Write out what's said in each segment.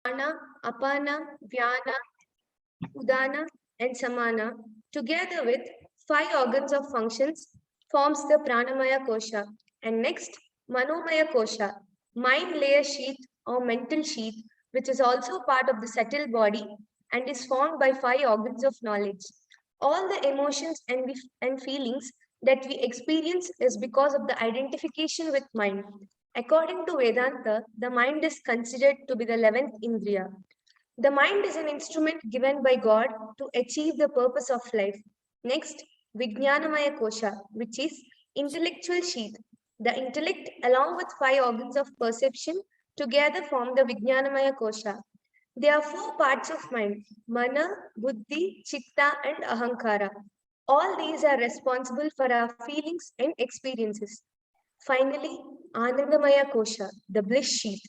Prana, Apana, Vyana, Udana, and Samana, together with 5 organs of functions, forms the Pranamaya Kosha. And next, Manomaya Kosha, mind layer sheath or mental sheath, which is also part of the subtle body and is formed by 5 organs of knowledge. All the emotions and feelings that we experience is because of the identification with mind. According to Vedanta, the mind is considered to be the 11th Indriya. The mind is an instrument given by God to achieve the purpose of life. Next, Vijnanamaya Kosha, which is intellectual sheath. The intellect, along with 5 organs of perception, together form the Vijnanamaya Kosha. There are 4 parts of mind: Mana, Buddhi, Chitta, and Ahankara. All these are responsible for our feelings and experiences. Finally, Anandamaya Kosha, the bliss sheath.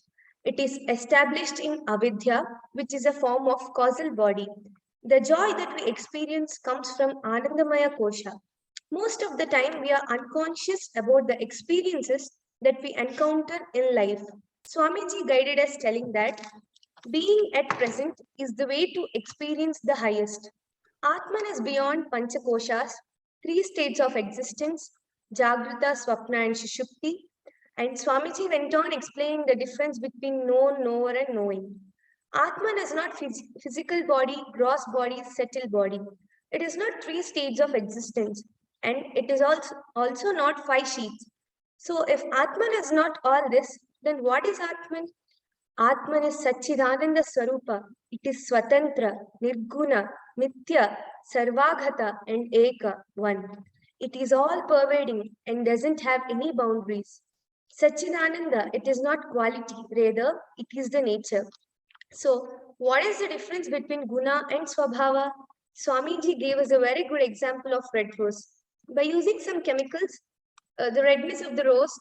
It is established in avidya, which is a form of causal body. The joy that we experience comes from Anandamaya Kosha. Most of the time, we are unconscious about the experiences that we encounter in life. Swamiji guided us telling that being at present is the way to experience the highest. Atman is beyond Panchakoshas, 3 states of existence: Jagrata, Swapna, and Shushupti. And Swamiji went on explaining the difference between known, knower, and knowing. Atman is not physical body, gross body, subtle body. It is not 3 states of existence, and it is also not 5 sheets. So, if Atman is not all this, then what is Atman? Atman is Satchidananda Swarupa. It is Swatantra, Nirguna, Mithya, Sarvaghata, and Eka, one. It is all pervading and doesn't have any boundaries. Satchidananda, it is not quality, rather, it is the nature. So, what is the difference between Guna and Swabhava? Swamiji gave us a very good example of red rose. By using some chemicals, the redness of the rose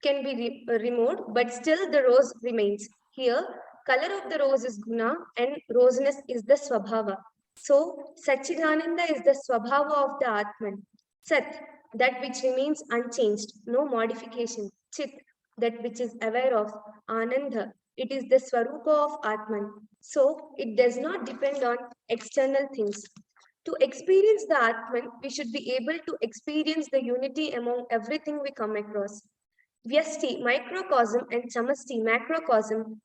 can be removed, but still the rose remains. Here, color of the rose is Guna and rosiness is the Swabhava. So, Satchidananda is the Swabhava of the Atman. Sat, that which remains unchanged, no modification. Chit, that which is aware of. Ananda, it is the Swarupa of Atman. So, it does not depend on external things. To experience the Atman, we should be able to experience the unity among everything we come across. Vyasti, microcosm, and Samasti, macrocosm.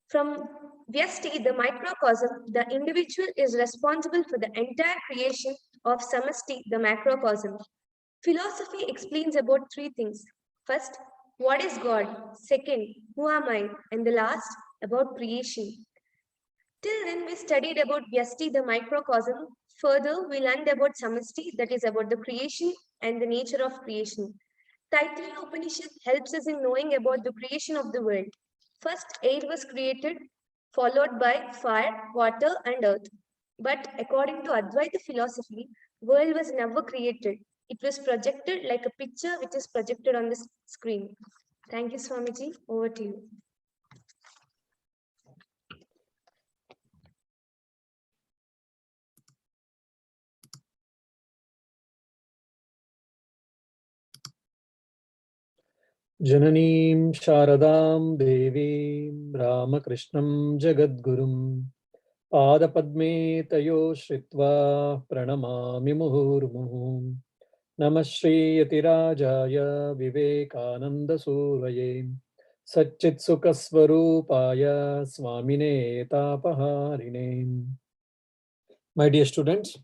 From Vyasti, the microcosm, the individual is responsible for the entire creation of Samasti, the macrocosm. Philosophy explains about 3 things. First, what is God? Second, who am I? And the last, about creation. Till then, we studied about Vyasti, the microcosm. Further, we learned about Samasti, that is about the creation and the nature of creation. Taittiriya Upanishad helps us in knowing about the creation of the world. First, air was created, followed by fire, water, and earth. But according to Advaita philosophy, world was never created. It was projected like a picture which is projected on the screen. Thank you, Swamiji. Over to you. Jananim Sharadam Devim Ramakrishnam Jagadgurum Padapadme Tayo Shritva Pranamami Muhurmuhum Namah Shri Yatirajaya Vivekananda Suraye Satchit Sukasvarupaya Swamine Tapaharine. My dear students,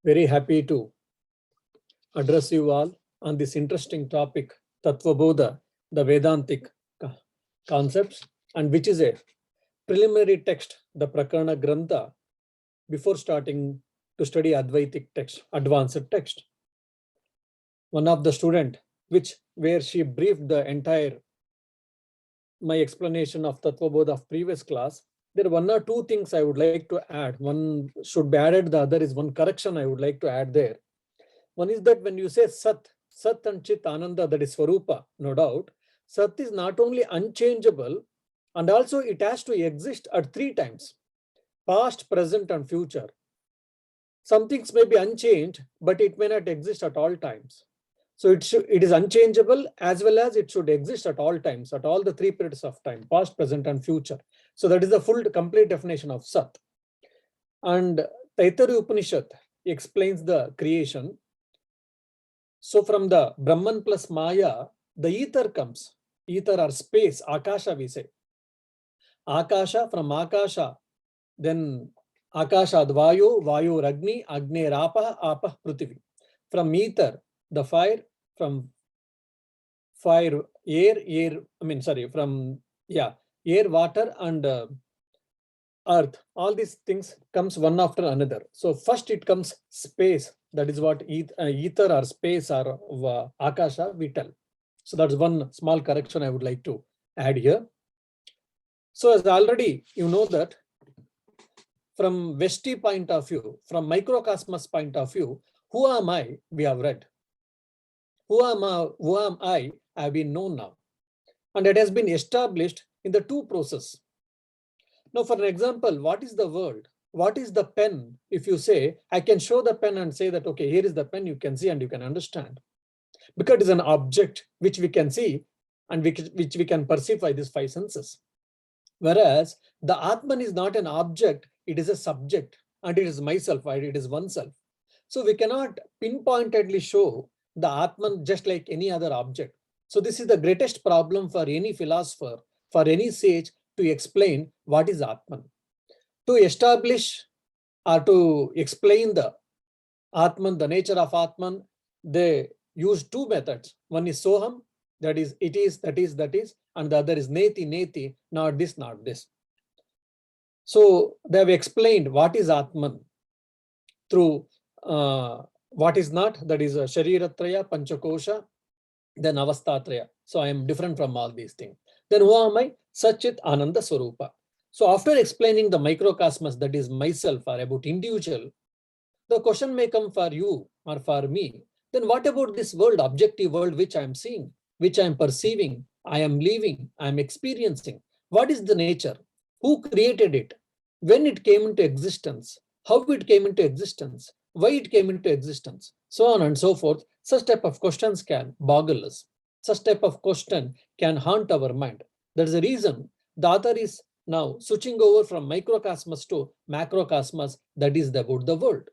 very happy to address you all on this interesting topic, Tattvabodha, the Vedantic concepts, and which is a preliminary text, the Prakarana Grantha, before starting to study Advaitic text, advanced text. One of the student, where she briefed the entire my explanation of Tattvabodha of previous class, there are 1 or 2 things I would like to add. One should be added, the other is one correction I would like to add there. One is that when you say Sat and Chit Ananda, that is Swarupa, no doubt, Sat is not only unchangeable, and also it has to exist at 3 times, past, present, and future. Some things may be unchanged, but it may not exist at all times. So it is unchangeable, as well as it should exist at all times, at all the three periods of time, past, present, and future. So that is the full complete definition of Sat. And Taittiriya Upanishad explains the creation. So from the Brahman plus Maya, the ether comes. Ether or space, Akasha we say. Akasha, from Akasha, then Akasha Vayu, Vayu Ragni, Agne Rapa, Apa Prithvi. From ether, the fire, from fire, air, water, and earth. All these things comes one after another. So first it comes space. That is what ether or space or Akasha we tell. So that's one small correction I would like to add here. So as already you know that from Vesti point of view, from microcosmos point of view, who am I? We have read. Who am I have been known now. And it has been established in the two process. Now, for an example, what is the world? What is the pen? If you say, I can show the pen and say that, okay, here is the pen, you can see and you can understand. Because it is an object which we can see and which we can perceive by these five senses. Whereas the Atman is not an object, it is a subject, and it is myself, it is oneself. So we cannot pinpointedly show the Atman just like any other object. So this is the greatest problem for any philosopher, for any sage, to explain what is Atman. To establish or to explain the Atman, the nature of Atman, they use two methods. One is Soham, that is, it is, that is, and the other is Neti, Neti, not this, not this. So they have explained what is Atman through what is not, that is Shariratraya, Panchakosha, then Avastatraya. So I am different from all these things. Then who am I? Satchit Ananda Swarupa. So after explaining the microcosmos, that is myself or about individual, the question may come for you or for me. Then what about this world, objective world, which I am seeing, which I am perceiving, I am living, I am experiencing? What is the nature? Who created it? When it came into existence? How it came into existence? Why it came into existence? So on and so forth. Such type of questions can boggle us. Such type of question can haunt our mind. That is the reason the author is now switching over from microcosmos to macrocosmos, that is about the world,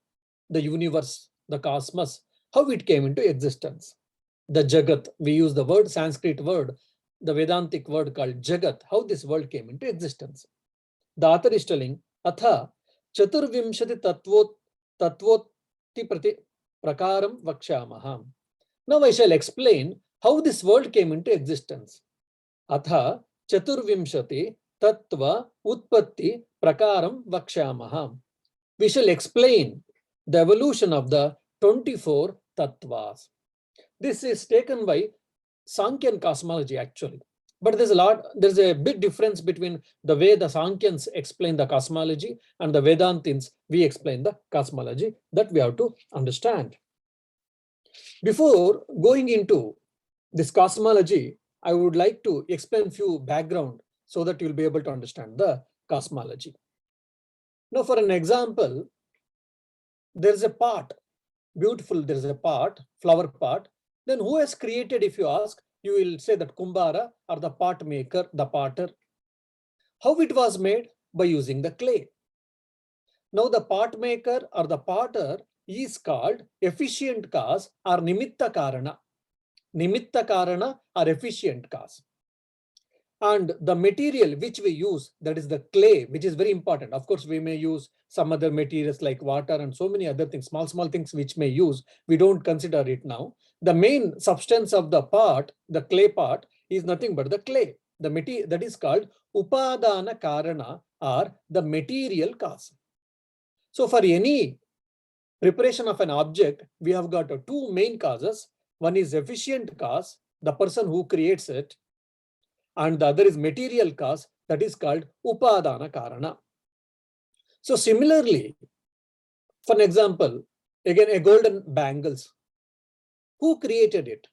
the universe, the cosmos, how it came into existence. The Jagat, we use the word, Sanskrit word, the Vedantic word called Jagat, how this world came into existence. The author is telling, Atha Chaturvimshati Tattvoti Prakaram Vakshamaham. Now I shall explain how this world came into existence. Atha Chaturvimshati Tattva Utpatti Prakaram Vakshamaham. We shall explain the evolution of the 24 tattvas. This is taken by Sankhyan cosmology actually. But there's a big difference between the way the Sankhyans explain the cosmology and the Vedantins, we explain the cosmology, that we have to understand. Before going into this cosmology, I would like to explain few background so that you'll be able to understand the cosmology. Now, for an example, there's a pot, beautiful, there's a pot, flower pot. Then who has created, if you ask, you will say that Kumbhara or the pot maker, the potter. How it was made? By using the clay. Now the pot maker or the potter is called efficient cause or nimitta karana. Nimitta karana or efficient cause. And the material which we use, that is the clay, which is very important. Of course, we may use some other materials like water and so many other things, small things which may use. We don't consider it now. The main substance of the pot, the clay pot, is nothing but the clay. The material that is called upadana karana or the material cause. So for any preparation of an object, we have got two main causes. One is efficient cause, the person who creates it, and the other is material cause, that is called upadana karana. So similarly, for an example, again a golden bangles. Who created it?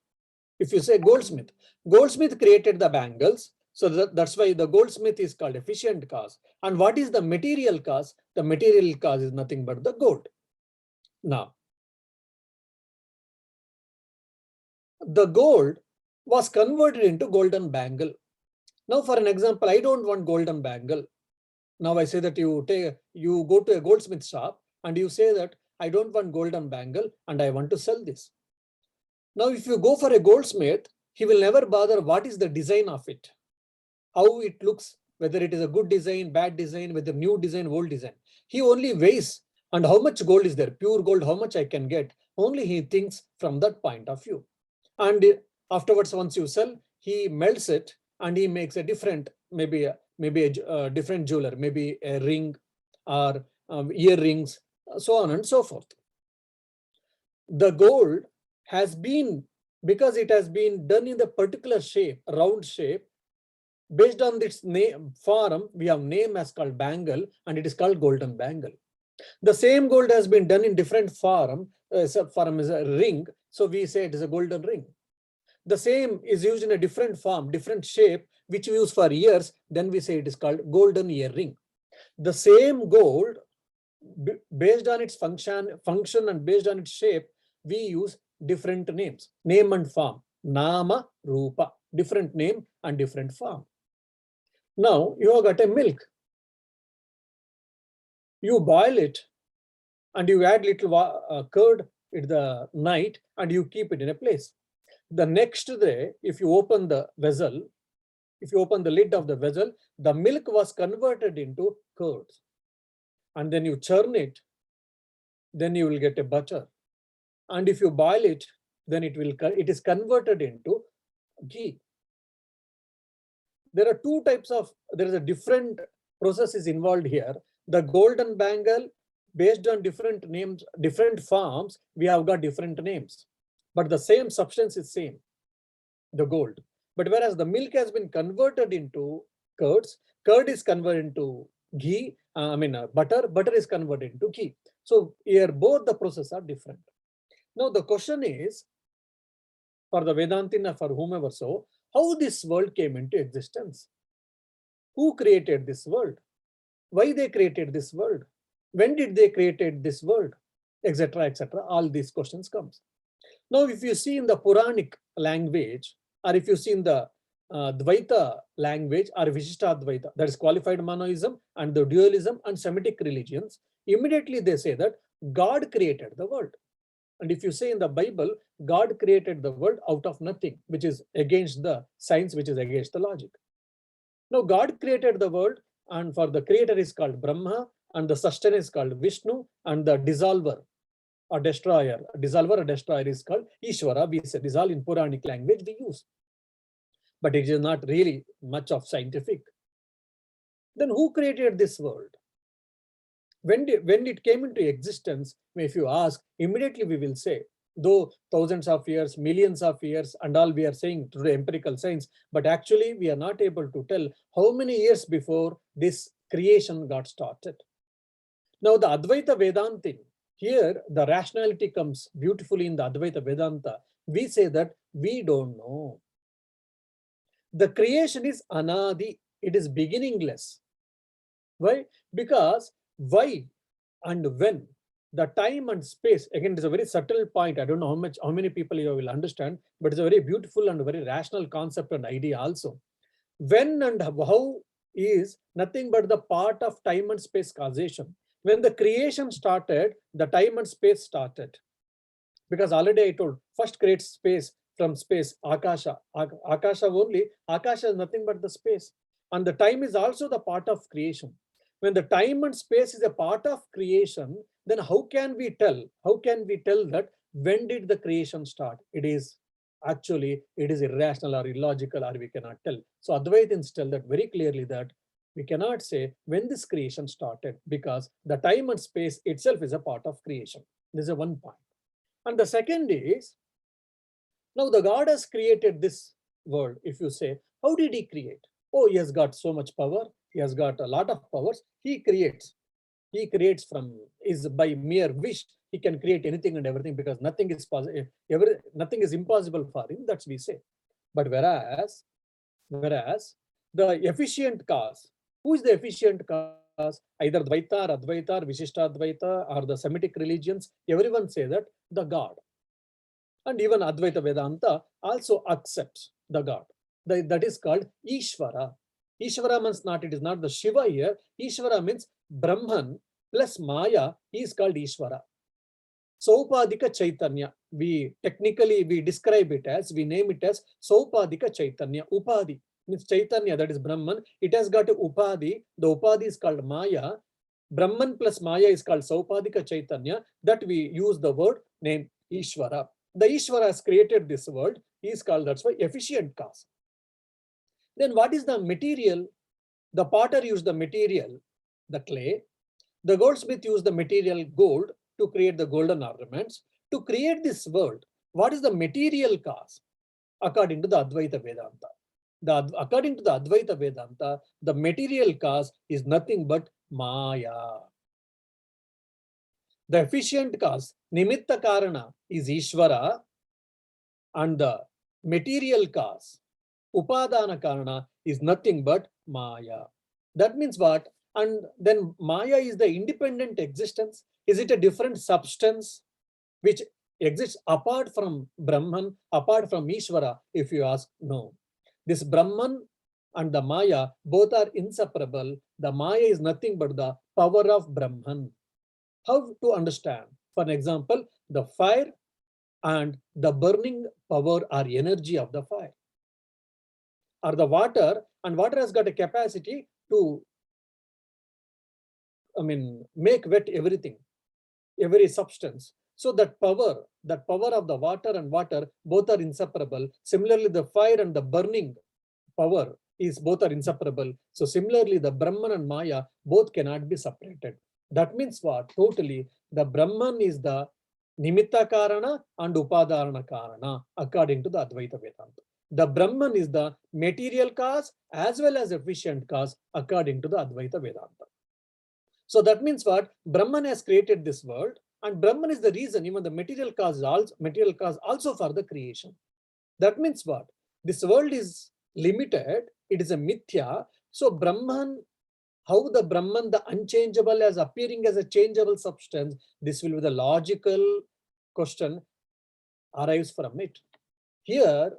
If you say goldsmith, goldsmith created the bangles. So that's why the goldsmith is called efficient cause. And what is the material cause? The material cause is nothing but the gold. Now, the gold was converted into golden bangle. Now, for an example, I don't want golden bangle. Now I say that you go to a goldsmith shop and you say that I don't want golden bangle and I want to sell this. Now, if you go for a goldsmith, he will never bother what is the design of it, how it looks, whether it is a good design, bad design, whether new design, old design. He only weighs and how much gold is there, pure gold, how much I can get. Only he thinks from that point of view. And afterwards, once you sell, he melts it and he makes a different, maybe a different jeweler, maybe a ring or earrings, so on and so forth. The gold has been, because it has been done in the particular shape, round shape, based on its name form, we have name as called bangle and it is called golden bangle. The same gold has been done in different form, form is a ring, so we say it is a golden ring. The same is used in a different form, different shape, which we use for years, then we say it is called golden earring. The same gold, based on its function and based on its shape, we use different names, name and form, nama, rupa, different name and different form. Now you have got a milk. You boil it and you add little curd at the night and you keep it in a place. The next day, if you open the vessel, if you open the lid of the vessel, the milk was converted into curd. And then you churn it, then you will get a butter. And if you boil it, then it is converted into ghee. There are two types of, there is a different processes involved here. The golden bangle, based on different names, different forms, we have got different names. But the same substance is same, the gold. But whereas the milk has been converted into curds, curd is converted into ghee, butter is converted into ghee. So here both the processes are different. Now the question is, for the Vedantina, for whomever so, how this world came into existence? Who created this world? Why they created this world? When did they created this world? Etc. etc. All these questions comes. Now, if you see in the Puranic language, or if you see in the Dvaita language or Vishishtadvaita, that is qualified monoism and the dualism and Semitic religions, immediately they say that God created the world. And if you say in the Bible, God created the world out of nothing, which is against the science, which is against the logic. Now, God created the world, and for the creator is called Brahma, and the sustainer is called Vishnu, and the dissolver or destroyer is called Ishvara. We say this all in Puranic language we use. But it is not really much of scientific. Then who created this world? When it came into existence, if you ask, immediately we will say, though thousands of years, millions of years, and all we are saying today empirical science, but actually we are not able to tell how many years before this creation got started. Now the Advaita Vedantin, here the rationality comes beautifully in the Advaita Vedanta. We say that we don't know. The creation is anadi, it is beginningless. Why? Because why and when, the time and space, again, it is a very subtle point. I don't know how many people you will understand, but it's a very beautiful and very rational concept and idea also. When and how is nothing but the part of time and space causation. When the creation started, the time and space started. Because already I told, first create space, from space, Akasha. Akasha only, Akasha is nothing but the space. And the time is also the part of creation. When the time and space is a part of creation, then how can we tell that when did the creation start? It is irrational or illogical, or we cannot tell. So Advaitins tell that very clearly, that we cannot say when this creation started, because the time and space itself is a part of creation. This is one point. And the second is, now the God has created this world. If you say, how did he create? Oh, he has got so much power. He has got a lot of powers. He creates by mere wish. He can create anything and everything, because nothing is possible. Nothing is impossible for him. That's we say. But whereas the efficient cause, who is the efficient cause? Either Dvaita or Advaita or Vishishtadvaita or the Semitic religions, everyone say that the God. And even Advaita Vedanta also accepts the God. That is called Ishvara. Ishvara means not, it is not the Shiva here. Ishvara means Brahman plus Maya is called Ishvara. Saupadika Chaitanya. We describe it as, we name it as Saupadika Chaitanya. Upadi means Chaitanya, that is Brahman. It has got a Upadi. The Upadi is called Maya. Brahman plus Maya is called Saupadika Chaitanya. That we use the word name Ishvara. The Ishvara has created this world. He is called, that's why, efficient cause. Then what is the material? The potter used the material, the clay. The goldsmith used the material gold to create the golden ornaments. To create this world, what is the material cause? According to the Advaita Vedanta. According to the Advaita Vedanta, the material cause is nothing but Maya. The efficient cause, Nimitta Karana, is Ishvara, and the material cause, Upadana Karana, is nothing but Maya. That means what? And then Maya is the independent existence. Is it a different substance which exists apart from Brahman, apart from Ishvara? If you ask, no. This Brahman and the Maya both are inseparable. The Maya is nothing but the power of Brahman. How to understand? For example, the fire and the burning power or energy of the fire, or the water, and water has got a capacity to make wet everything, every substance. So that power of the water and water both are inseparable. Similarly, the fire and the burning power is both are inseparable. So similarly, the Brahman and Maya both cannot be separated. That means what? Totally, the Brahman is the Nimitta Karana and Upadana Karana, according to the Advaita Vedanta. The Brahman is the material cause as well as efficient cause, according to the Advaita Vedanta. So that means what? Brahman has created this world, and Brahman is the reason, even the material cause also for the creation. That means what? This world is limited, it is a mithya. So Brahman, how the Brahman, the unchangeable, as appearing as a changeable substance, this will be the logical question arrives from it. Here,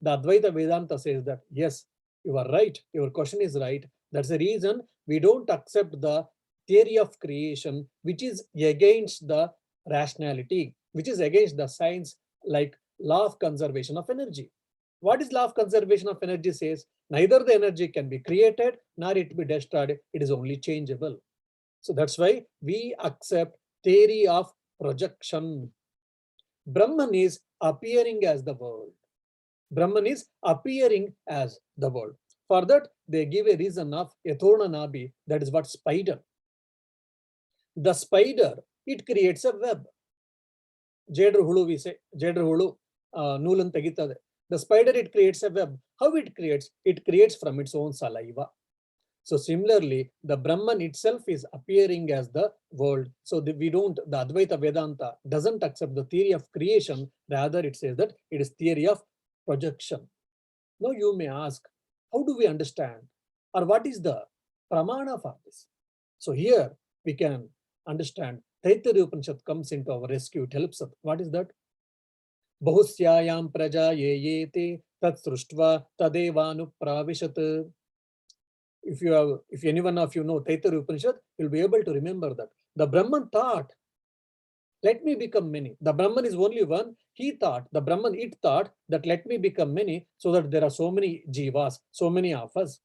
the Advaita Vedanta says that, yes, you are right, your question is right. That's the reason we don't accept the theory of creation, which is against the rationality, which is against the science, like law of conservation of energy. What is law of conservation of energy says? Neither the energy can be created nor it be destroyed. It is only changeable. So that's why we accept theory of projection. Brahman is appearing as the world. Brahman is appearing as the world. For that, they give a reason of Yathorna Nabi, that is what spider. The spider, it creates a web. Jedru hulu, we say, Jedru hulu, Nulan Tagitade. The spider, it creates a web. How it creates? It creates from its own saliva. So similarly, the Brahman itself is appearing as the world. So the Advaita Vedanta doesn't accept the theory of creation. Rather, it says that it is theory of projection. Now you may ask, how do we understand? Or what is the pramana for this? So here we can understand. Taittiriya Upanishad comes into our rescue. It helps us. What is that? Bahusyayam praja yeyete tat sruštva tadevanu pravishat. If any one of you know Taittiriya Upanishad, you'll be able to remember that. The Brahman thought, let me become many. The Brahman is only one. He thought, the Brahman, it thought that let me become many, so that there are so many jivas, so many of us.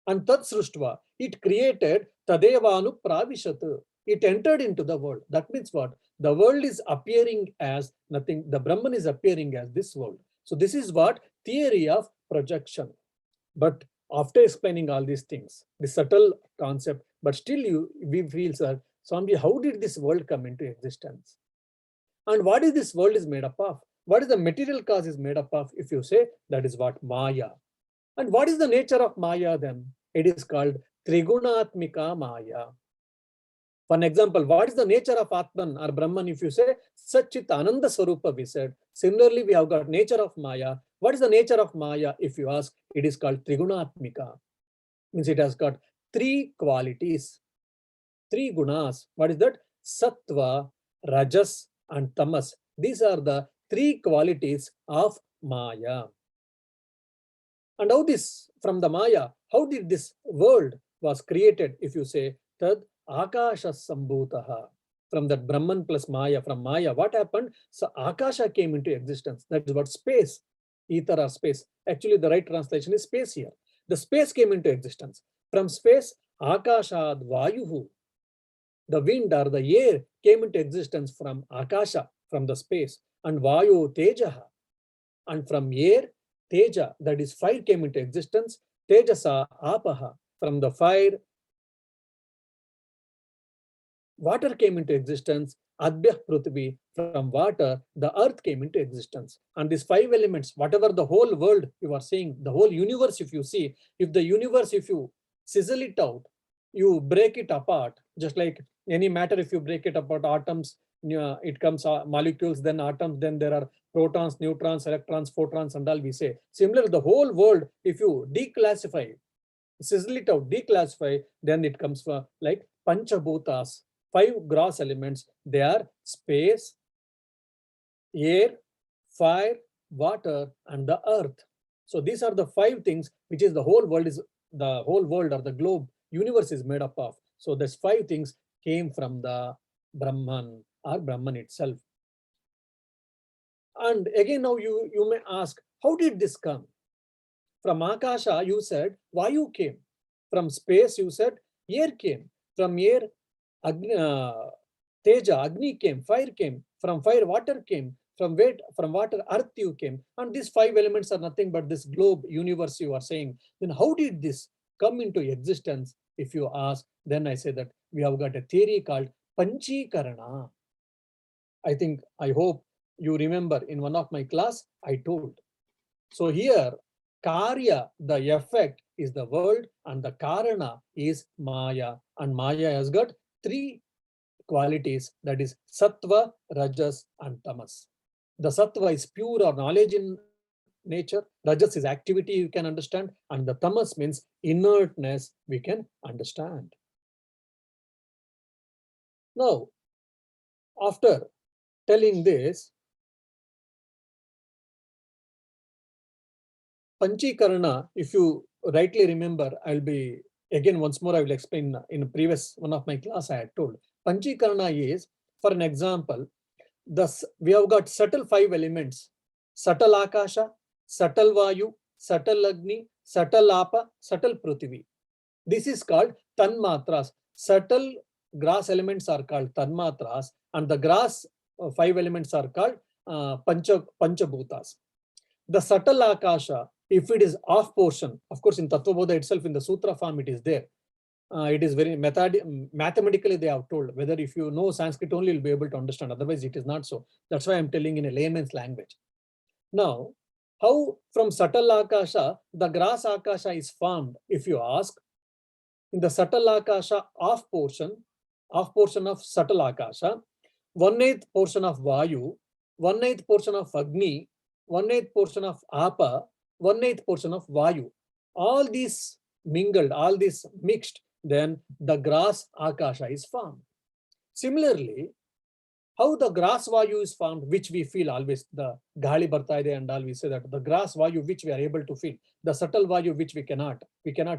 And tat sruštva, it created tadevanu pravishat. It entered into the world. That means what? The world is appearing as nothing. The Brahman is appearing as this world. So this is what? Theory of projection. But after explaining all these things, the subtle concept, but still we feel, sir, Swami, how did this world come into existence? And what is this world is made up of? What is the material cause is made up of? If you say, that is what? Maya. And what is the nature of Maya then? It is called Trigunatmika Maya. For example, what is the nature of Atman or Brahman? If you say, Satchit Ananda Swarupa, we said. Similarly, we have got nature of Maya. What is the nature of Maya? If you ask, it is called Trigunatmika. Means it has got three qualities, three gunas. What is that? Sattva, Rajas, and Tamas. These are the three qualities of Maya. And how this, from the Maya, how did this world was created? If you say, Tad Akasha Sambhutaha, from that Brahman plus Maya, from Maya, what happened? So Akasha came into existence. That is what space, ether or space. Actually, the right translation is space here. The space came into existence. From space, Akashad Vayuhu, the wind or the air came into existence from Akasha, from the space, and Vayu Tejaha. And from air, Teja, that is fire, came into existence. Tejasa Apaha, from the fire, water came into existence. Adbhyah Prithvi, from water, the earth came into existence. And these five elements, whatever the whole world you are seeing, the whole universe, if you see, if the universe, if you sizzle it out, you break it apart, just like any matter, if you break it apart, atoms, it comes molecules, then atoms, then there are protons, neutrons, electrons, photons, and all we say. Similarly, the whole world, if you declassify, sizzle it out, declassify, then it comes for like Panchabhutas, five gross elements. They are space, air, fire, water, and the earth. So these are the five things which is the whole world or the globe universe is made up of. So these five things came from the Brahman or Brahman itself. And again, now you may ask, how did this come? From Akasha, you said Vayu came. From space, you said air came. From air, Teja, Agni came, fire came. From fire, water came. From water, earth you came. And these five elements are nothing but this globe, universe you are saying. Then how did this come into existence? If you ask, then I say that we have got a theory called Panchikarana. I hope you remember in one of my class, I told. So here, Karya, the effect, is the world, and the Karana is Maya. And Maya has got three qualities, that is Sattva, Rajas, and Tamas. The Sattva is pure or knowledge in nature, Rajas is activity you can understand, and the Tamas means inertness we can understand. Now, after telling this, Panchikarana, if you rightly remember, I'll be, again, once more, I will explain in a previous one of my class I had told. Panchikarana is, for an example, we have got subtle five elements: subtle Akasha, subtle Vayu, subtle Agni, subtle Apa, subtle Prithvi. This is called Tanmatras. Subtle grass elements are called Tanmatras, and the grass five elements are called Panchabhutas. The subtle Akasha, if it is off portion, of course, in Tattvabodha itself, in the sutra form, it is there. It is very mathematically they have told. Whether if you know Sanskrit only, you'll be able to understand. Otherwise, it is not so. That's why I'm telling in a layman's language. Now, how from subtle Akasha, the grass Akasha is formed, if you ask, in the subtle Akasha off portion of subtle Akasha, 1/8 portion of Vayu, 1/8 portion of Agni, 1/8 portion of Apa, 1/8 portion of Vayu. All these mingled, all these mixed, then the grass Akasha is formed. Similarly, how the grass Vayu is formed, which we feel always, the Gali Bartaide and all, we say that the grass Vayu which we are able to feel, the subtle Vayu which we cannot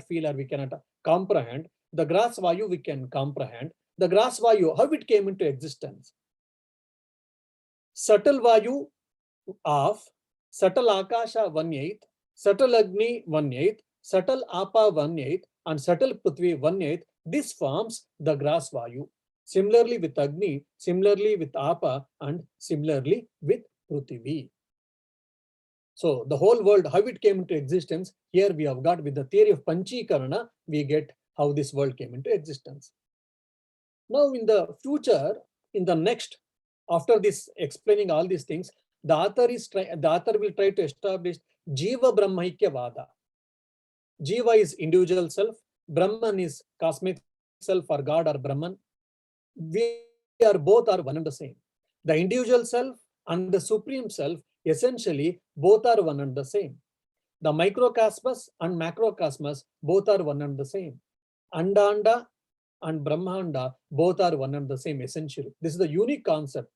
feel or we cannot comprehend, the grass Vayu we can comprehend. The grass Vayu, how it came into existence? Subtle Vayu of subtle Akasha 1/8, subtle Agni 1/8, subtle Apa 1/8, and subtle Prithvi 1/8. This forms the grass Vayu. Similarly with Agni, similarly with Apa, and similarly with Prithvi. So the whole world, how it came into existence, here we have got with the theory of Panchikarana, we get how this world came into existence. Now in the future, in the next, after this explaining all these things, the author will try to establish Jiva Brahmaikya Vada. Jiva is individual self, Brahman is cosmic self or God or Brahman. We are both are one and the same. The individual self and the supreme self, essentially both are one and the same. The microcosmos and macrocosmos both are one and the same. Andanda and Brahmanda both are one and the same essentially. This is the unique concept.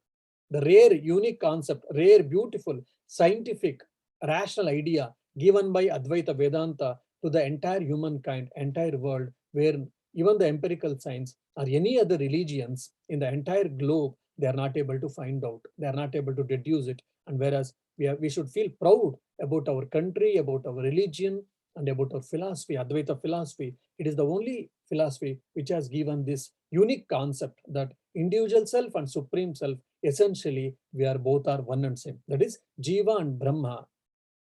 the rare, unique concept, rare, beautiful, scientific, rational idea given by Advaita Vedanta to the entire humankind, entire world, where even the empirical science or any other religions in the entire globe, they are not able to find out, they are not able to deduce it. And whereas we should feel proud about our country, about our religion, and about our philosophy, Advaita philosophy. It is the only philosophy which has given this unique concept that individual self and supreme self, essentially, we are both are one and same. That is, Jiva and Brahma,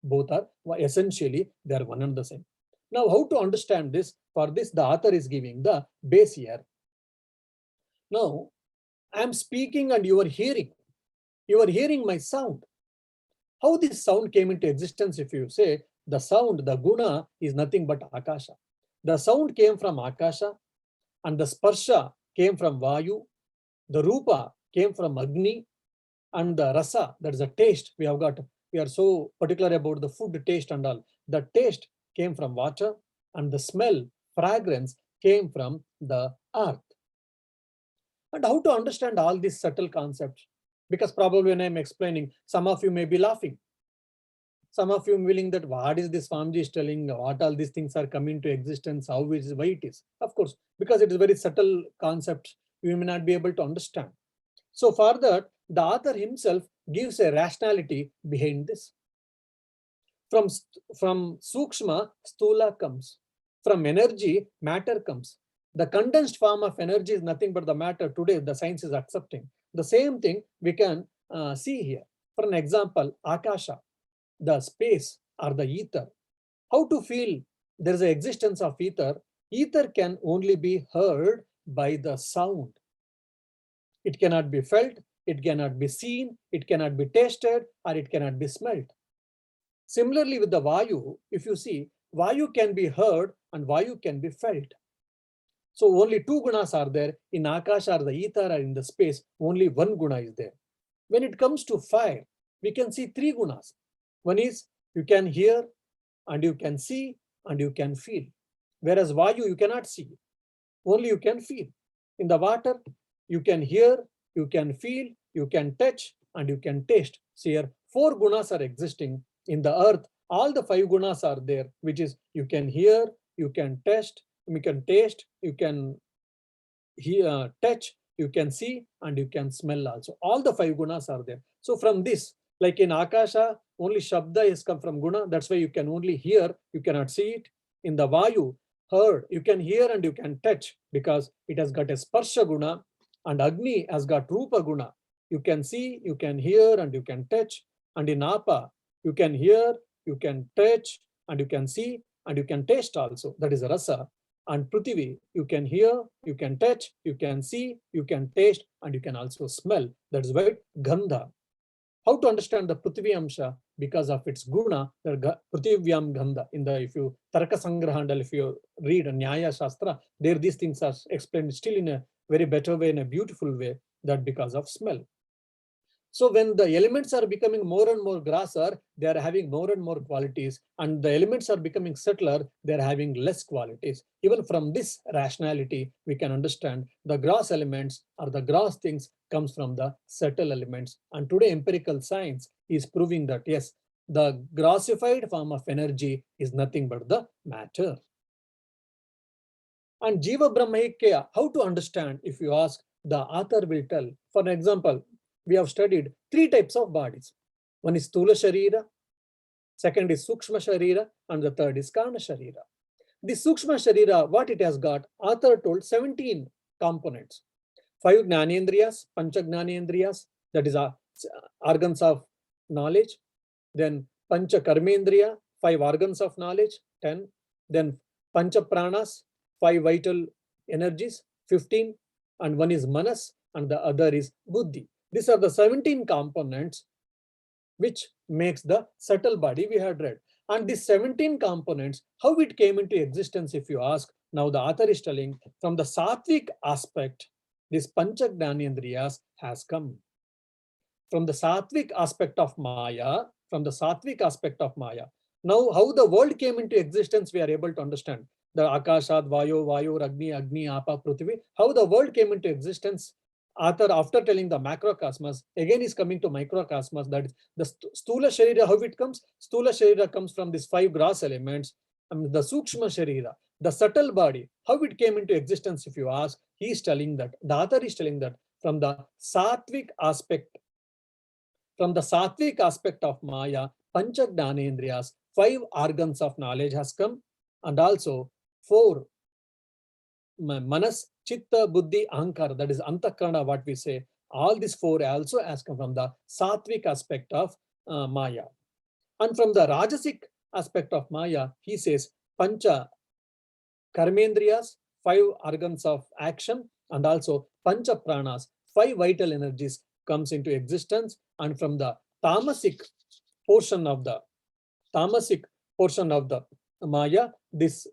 both are essentially, they are one and the same. Now, how to understand this? For this, the author is giving the base here. Now, I am speaking and you are hearing. You are hearing my sound. How this sound came into existence, if you say, the sound, the guna is nothing but Akasha. The sound came from Akasha, and the sparsha came from Vayu, the rupa came from Agni, and the rasa, that is a taste we have got. We are so particular about the food taste and all. The taste came from water, and the smell, fragrance came from the earth. And how to understand all these subtle concepts? Because probably when I'm explaining, some of you may be laughing. Some of you willing that what is this Swamiji is telling, what all these things are coming to existence, how it is, why it is. Of course, because it is very subtle concept, you may not be able to understand. So for that, the author himself gives a rationality behind this. From sukshma, stula comes. From energy, matter comes. The condensed form of energy is nothing but the matter. Today, the science is accepting. The same thing we can see here. For an example, Akasha, the space or the ether. How to feel there is an existence of ether? Ether can only be heard by the sound. It cannot be felt, it cannot be seen, it cannot be tasted, or it cannot be smelled. Similarly with the Vayu, if you see, Vayu can be heard and Vayu can be felt. So only two gunas are there. In Akasha or the ether or in the space, only one guna is there. When it comes to fire, we can see three gunas. One is you can hear and you can see and you can feel. Whereas Vayu, you cannot see, only you can feel. In the water, you can hear, you can feel, you can touch, and you can taste. So here, four gunas are existing. In the earth, all the five gunas are there, which is you can hear, you can taste, you can hear, touch, you can see, and you can smell also. All the five gunas are there. So from this, like in Akasha, only Shabda has come from guna. That's why you can only hear, you cannot see it. In the Vayu, heard, you can hear and you can touch because it has got a Sparsha guna, and Agni has got Rupa guna. You can see, you can hear, and you can touch. And in Apa, you can hear, you can touch, and you can see, and you can taste also. That is Rasa. And Prithvi, you can hear, you can touch, you can see, you can taste, and you can also smell. That is why Gandha. How to understand the Prithvi Amsha? Because of its guna, Prithivyam Gandha. In the, if you Taraka Sangrahandal, if you read a Nyaya Shastra, there these things are explained still in a very better way, in a beautiful way, that because of smell. So when the elements are becoming more and more grosser, they are having more and more qualities, and the elements are becoming subtler, they are having less qualities. Even from this rationality, we can understand the gross elements or the gross things comes from the subtle elements. And today empirical science is proving that yes, the grossified form of energy is nothing but the matter. And Jiva Brahmaikya, how to understand? If you ask, the author will tell. For an example, we have studied three types of bodies. One is Stula Sharira, second is Sukshma Sharira, and the third is Kana Sharira. The Sukshma Sharira, what it has got, author told 17 components. 5 Gnanendriyas, Pancha Gnanendriyas, that is organs of knowledge. Then Pancha Karmendriya, 5 organs of knowledge, 10. Then Pancha Pranas, 5 vital energies, 15. And one is Manas, and the other is Buddhi. These are the 17 components which makes the subtle body we had read. And these 17 components, how it came into existence, if you ask, now the author is telling from the sattvic aspect, this Pancha Gnanendriyas has come. From the sattvic aspect of Maya, from the sattvic aspect of Maya. Now, how the world came into existence, we are able to understand. The Akashat, Vayu, Agni, Apa, Prithvi, how the world came into existence author, after telling the macrocosmos, again is coming to microcosmos. That is the Stula Sharira. How it comes? Stula Sharira comes from these 5 gross elements. The Sukshma Sharira, the subtle body, how it came into existence, if you ask, he is telling that, the author is telling that from the sattvic aspect, of Maya, Pancha Jnanendriyas, 5 organs of knowledge has come, and also 4 Manas, Chitta, Buddhi, Ahankara, that is Antakarana, what we say. All these 4 also has come from the sattvic aspect of Maya. And from the Rajasic aspect of Maya, he says Pancha Karmendriyas, 5 organs of action, and also Pancha Pranas, 5 vital energies comes into existence. And from the tamasic portion of the Maya, this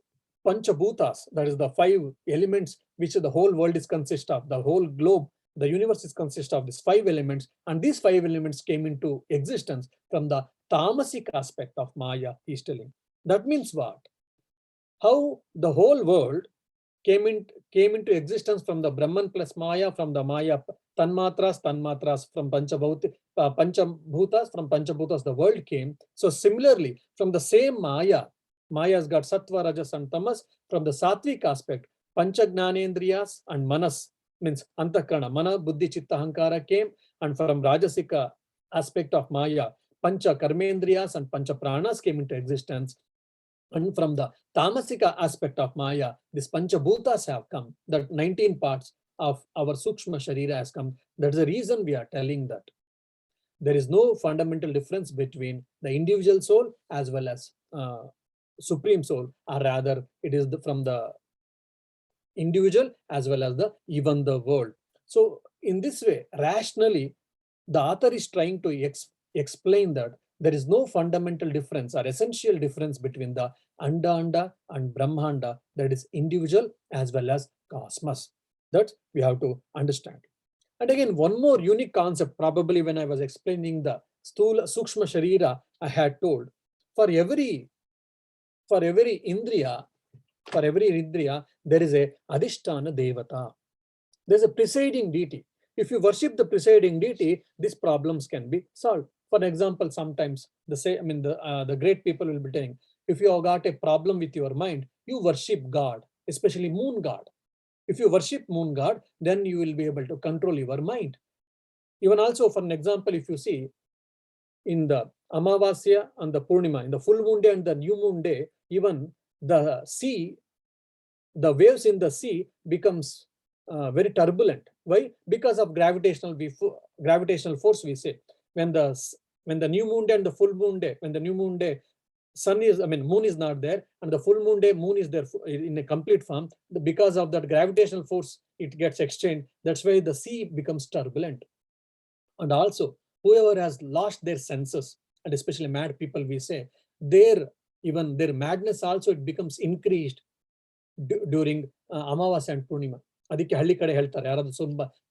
Panchabhutas, that is the 5 elements which the whole world is consist of, the whole globe, the universe is consist of these 5 elements, and these 5 elements came into existence from the tamasic aspect of Maya, he is telling. That means what? How the whole world came into existence from the Brahman plus Maya, from the Maya Tanmatras from Panchabhutas, from Panchabhutas the world came. So similarly, from the same Maya has got Sattva, Rajas and Tamas. From the Sattvic aspect, Pancha Jnanendriyas and Manas, means Antakarana, Mana, Buddhi, Chitta, Ahankara came. And from Rajasika aspect of Maya, Pancha Karmendriyas and Pancha Pranas came into existence. And from the Tamasika aspect of Maya, these Panchabhutas have come, that 19 parts of our Sukshma Sharira has come. That's the reason we are telling that there is no fundamental difference between the individual soul as well as Supreme Soul, or rather it is from the individual as well as even the world. So in this way, rationally, the author is trying to explain that there is no fundamental difference or essential difference between the Anda and Brahmanda, that is individual as well as cosmos. That we have to understand. And again, one more unique concept, probably when I was explaining the Stula Sukshma Sharira, I had told, for every Indriya, there is a Adhisthana Devata. There's a presiding deity. If you worship the presiding deity, these problems can be solved. For example, sometimes the great people will be telling, if you have got a problem with your mind, you worship God, especially moon god. If you worship moon god, then you will be able to control your mind. Even also, for an example, if you see in the Amavasya and the Purnima, in the full moon day and the new moon day, even the sea, the waves in the sea becomes very turbulent. Why? Because of gravitational force, we say. When the new moon day and the full moon day, when the new moon day, moon is not there, and the full moon day, moon is there in a complete form. Because of that gravitational force, it gets exchanged. That's why the sea becomes turbulent. And also, whoever has lost their senses, and especially mad people, we say, their madness also, it becomes increased during Amavasya and Purnima. ಅದಕ್ಕೆ ಹಳ್ಳಿ ಕಡೆ ಹೇಳ್ತಾರೆ, ಯಾರಾದ್ರೂ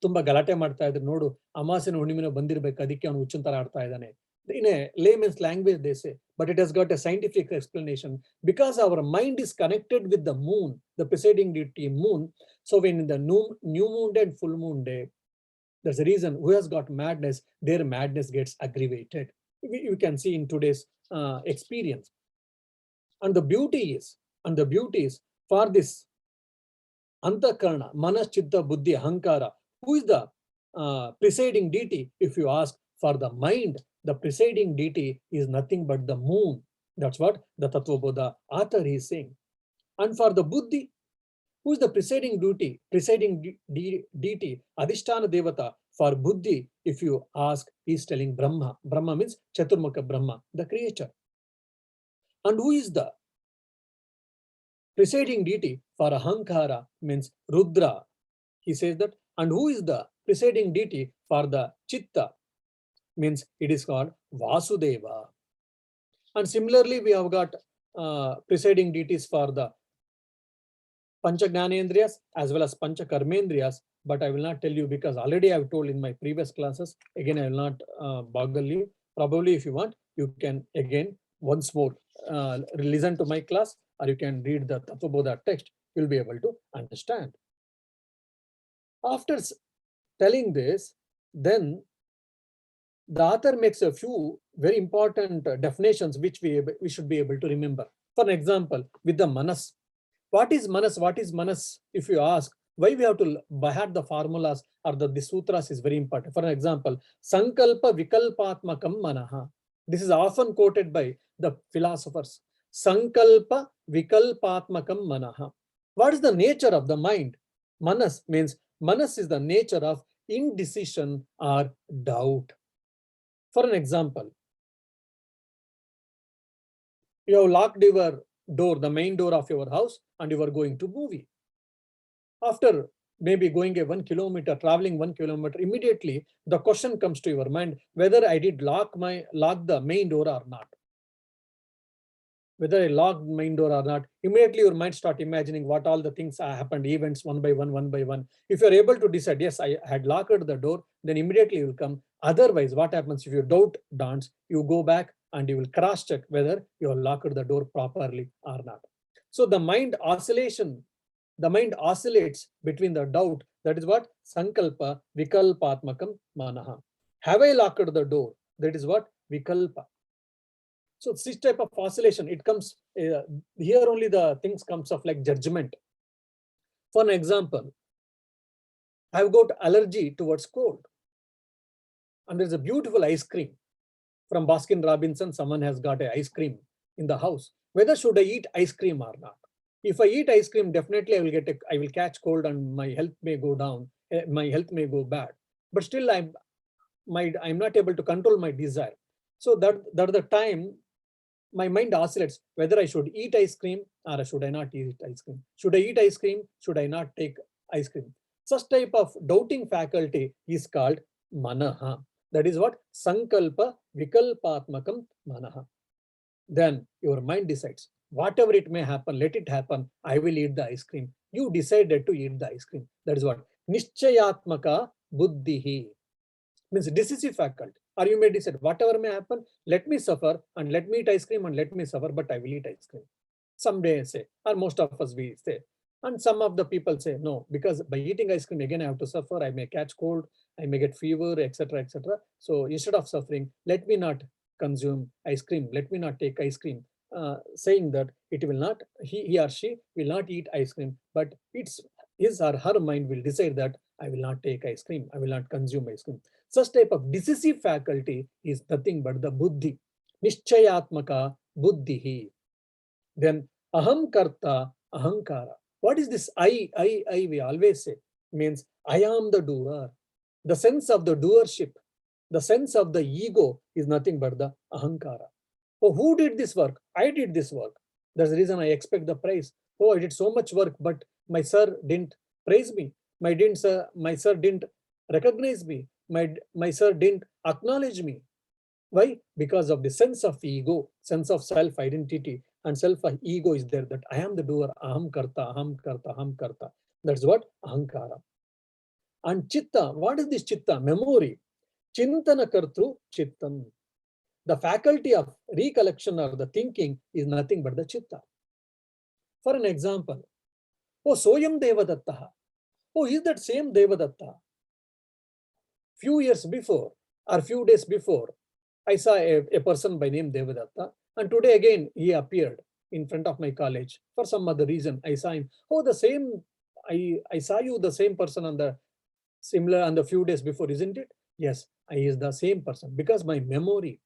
ತುಂಬಾ ಗಲಾಟೆ ಮಾಡ್ತಾ ಇದ್ರೆ, ನೋಡು ಅಮಾವಾಸ್ಯನ ಹುಣ್ಣಿಮೆನ ಬಂದಿರ್ಬೇಕು, ಅದಕ್ಕೆ ಅವನು ಹುಚ್ಚಂತರ ಆಡ್ತಾ ಇದ್ದಾನೆ. In a layman's language they say, but it has got a scientific explanation. Because our mind is connected with the moon, the presiding deity moon. So when in the new moon day and full moon day, there's a reason who has got madness, their madness gets aggravated. You can see in today's experience. And the beauty is for this Antakarana, Manas, Chitta, Buddhi, Ahankara, who is the presiding deity? If you ask, for the mind, the presiding deity is nothing but the moon. That's what the Tattvabodha author is saying. And for the Buddhi, who is the presiding deity, Adhisthana Devata? For Buddhi, if you ask, he is telling Brahma. Brahma means Chaturmukha Brahma, the creator. And who is the presiding deity? For Ahankara means Rudra. He says that. And who is the presiding deity for the Chitta? Means it is called Vasudeva. And similarly, we have got presiding deities for the Pancha Jnanendriyas as well as Pancha Karmendriyas, but I will not tell you because already I have told in my previous classes. Again, I will not boggle you. Probably if you want, you can again once more listen to my class, or you can read the Tattvabodha text. You'll be able to understand. After telling this, then the author makes a few very important definitions which we should be able to remember. For example, with the manas. What is manas? What is manas? If you ask, why we have to by heart the formulas or the sutras is very important. For example, sankalpa vikalpatmakam manaha. This is often quoted by the philosophers. Sankalpa vikalpatmakam manaha. What is the nature of the mind? Manas is the nature of indecision or doubt. For an example, you have locked your door, the main door of your house, and you are going to movie. After maybe going a 1 kilometer, traveling 1 kilometer, immediately the question comes to your mind whether I did lock the main door or not. Whether I locked main door or not, immediately your mind start imagining what all the things happened, events one by one, one by one. If you're able to decide, yes, I had locked the door, then immediately you will come. Otherwise, what happens if you doubt dance, you go back and you will cross check whether you have locked the door properly or not. So the mind oscillates between the doubt. That is what sankalpa vikalpatmakam manaha. Have I locked the door? That is what vikalpa. So this type of oscillation, it comes here only the things comes of like judgment. For an example, I've got allergy towards cold, and there's a beautiful ice cream from Baskin Robinson. Someone has got an ice cream in the house. Whether should I eat ice cream or not? If I eat ice cream, definitely I will catch cold and my health may go down. My health may go bad. But still, I'm not able to control my desire. So that the time my mind oscillates whether I should eat ice cream or should I not eat ice cream. Should I eat ice cream? Should I not take ice cream? Such type of doubting faculty is called manaha. That is what sankalpa vikalpatmakam manaha. Then your mind decides, whatever it may happen, let it happen. I will eat the ice cream. You decided to eat the ice cream. That is what nischayatmaka buddhihi means decisive faculty. Or you may decide, whatever may happen, let me suffer and let me eat ice cream and let me suffer, but I will eat ice cream. Some may say, or most of us we say. And some of the people say, no, because by eating ice cream, again, I have to suffer. I may catch cold, I may get fever, etc., etc. So instead of suffering, let me not consume ice cream. Let me not take ice cream. Saying that it will not, he or she will not eat ice cream, but it's his or her mind will decide that I will not take ice cream. I will not consume ice cream. Such type of decisive faculty is nothing but the buddhi. Nischayatmaka buddhihi. Then aham karta ahankara. What is this I we always say? Means I am the doer. The sense of the doership, the sense of the ego is nothing but the ahankara. Oh, who did this work? I did this work. That's the reason I expect the praise. Oh, I did so much work, but my sir didn't praise me. My sir didn't recognize me. My sir didn't acknowledge me. Why? Because of the sense of ego, sense of self-identity, and self-ego is there that I am the doer, aham karta, aham karta, aham karta. That's what ahankara. And chitta, what is this chitta? Memory. Chintana kartru chittam. The faculty of recollection or the thinking is nothing but the chitta. For an example, oh, soyam devadatta. Oh, is that same Devadatta? Few years before or few days before, I saw a person by name Devadatta, and today again he appeared in front of my college for some other reason. I saw him. Oh, the same. I saw you, the same person on the similar on the few days before, isn't it? Yes, I is the same person because my memory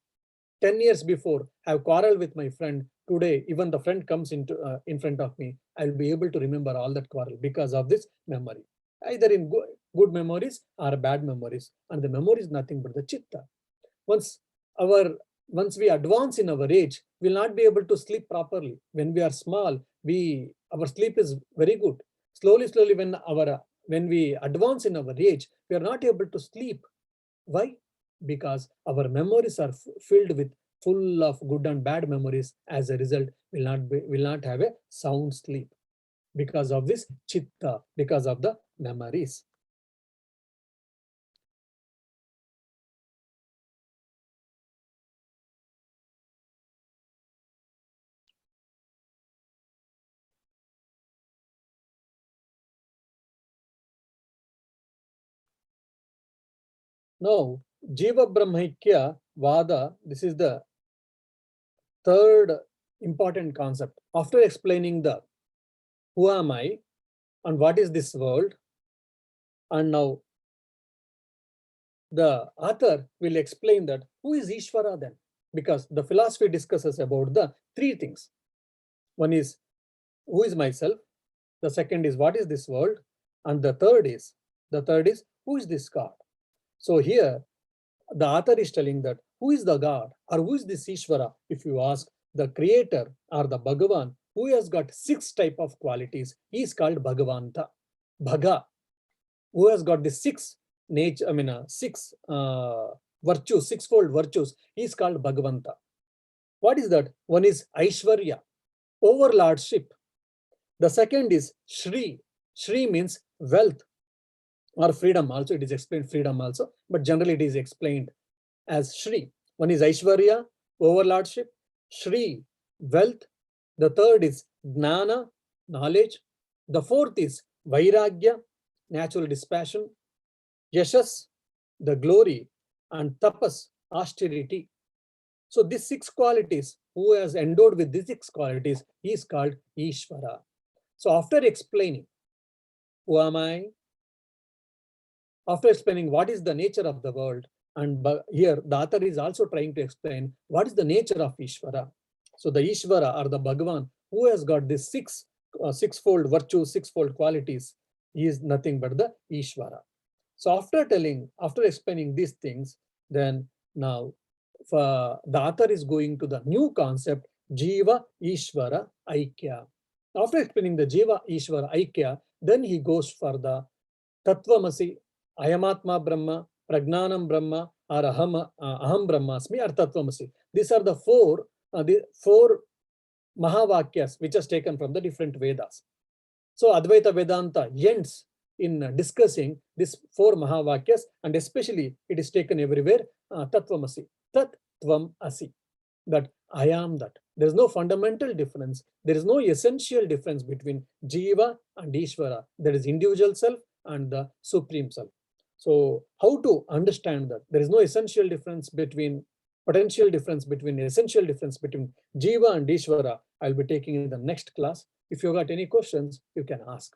10 years before I've quarreled with my friend. Today, even the friend comes into in front of me, I'll be able to remember all that quarrel because of this memory. Either in good memories or bad memories. And the memory is nothing but the chitta. Once our once we advance in our age, we'll not be able to sleep properly. When we are small, our sleep is very good. Slowly, when we advance in our age, we are not able to sleep. Why? Because our memories are filled with full of good and bad memories. As a result, will not have a sound sleep because of this chitta, because of the memories. Now, Jiva Brahmaikya Vada, this is the third important concept. After explaining the who am I and what is this world, and now the author will explain that who is Ishvara then, because the philosophy discusses about the three things. One is who is myself, the second is what is this world, and the third is who is this God. So here the author is telling that who is the God or who is this Ishvara. If you ask the creator or the Bhagavan, who has got 6 type of qualities, he is called Bhagavanta. Bhaga, who has got the 6 nature, six virtues, sixfold virtues, he is called Bhagavanta. What is that? One is Aishwarya, overlordship. The second is Shri. Shri means wealth or freedom. Also, it is explained freedom also, but generally it is explained as Shri. One is Aishwarya, overlordship. Shri, wealth. The third is Gnana, knowledge. The fourth is Vairagya, natural dispassion. Yashas, the glory. And Tapas, austerity. So these 6 qualities, who has endowed with these 6 qualities, he is called Ishvara. So after explaining who am I, after explaining what is the nature of the world, and here the author is also trying to explain what is the nature of Ishvara. So the Ishvara or the Bhagavan, who has got these 6 sixfold virtues, sixfold qualities, he is nothing but the Ishvara. So after explaining these things, then now the author is going to the new concept, Jiva Ishvara Aikya. After explaining the Jiva Ishvara Aikya, then he goes for the Tattvamasi, Ayamatma Brahma, Pragnanam Brahma, or Aham Brahmasmi, or Tattvamasi. These are the four Mahavakyas which is taken from the different Vedas. So Advaita Vedanta ends in discussing these 4 Mahavakyas, and especially it is taken everywhere, Tattvamasi, Tat Tvam Asi, that I am that. There is no fundamental difference. There is no essential difference between Jiva and Ishvara. There is individual self and the supreme self. So how to understand that? There is no essential difference between, potential difference between, essential difference between Jiva and Ishvara. I'll be taking in the next class. If you got any questions, you can ask.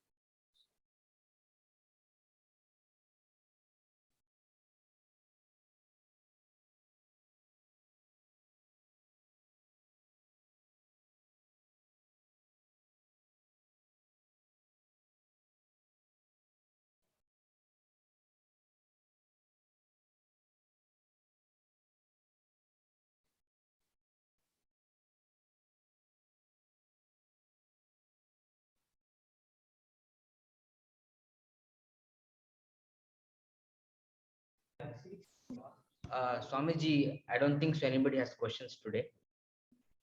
Swamiji, I don't think so anybody has questions today.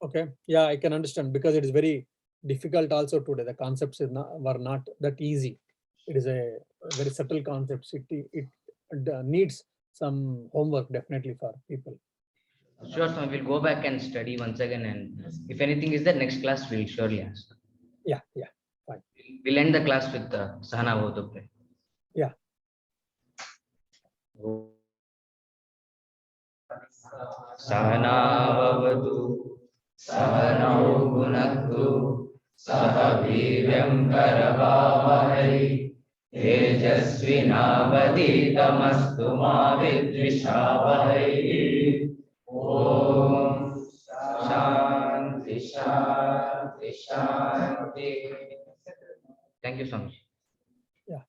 Okay, yeah, I can understand, because it is very difficult also today. The concepts were not that easy. It is a very subtle concepts. It needs some homework definitely for people. Sure, Swami, we'll go back and study once again, and if anything is there, next class we'll surely answer. Yeah, fine. We'll end the class with the Sahana Bodha prayer. Yeah. Sahana Bhavatu, Sahanau Bhunaktu, Saha Viryam Karavavahai, Tejasvinavaditamastu ma vidvishavahai. Om Shanti Shanti Shanti. Thank you, Swami. Yeah.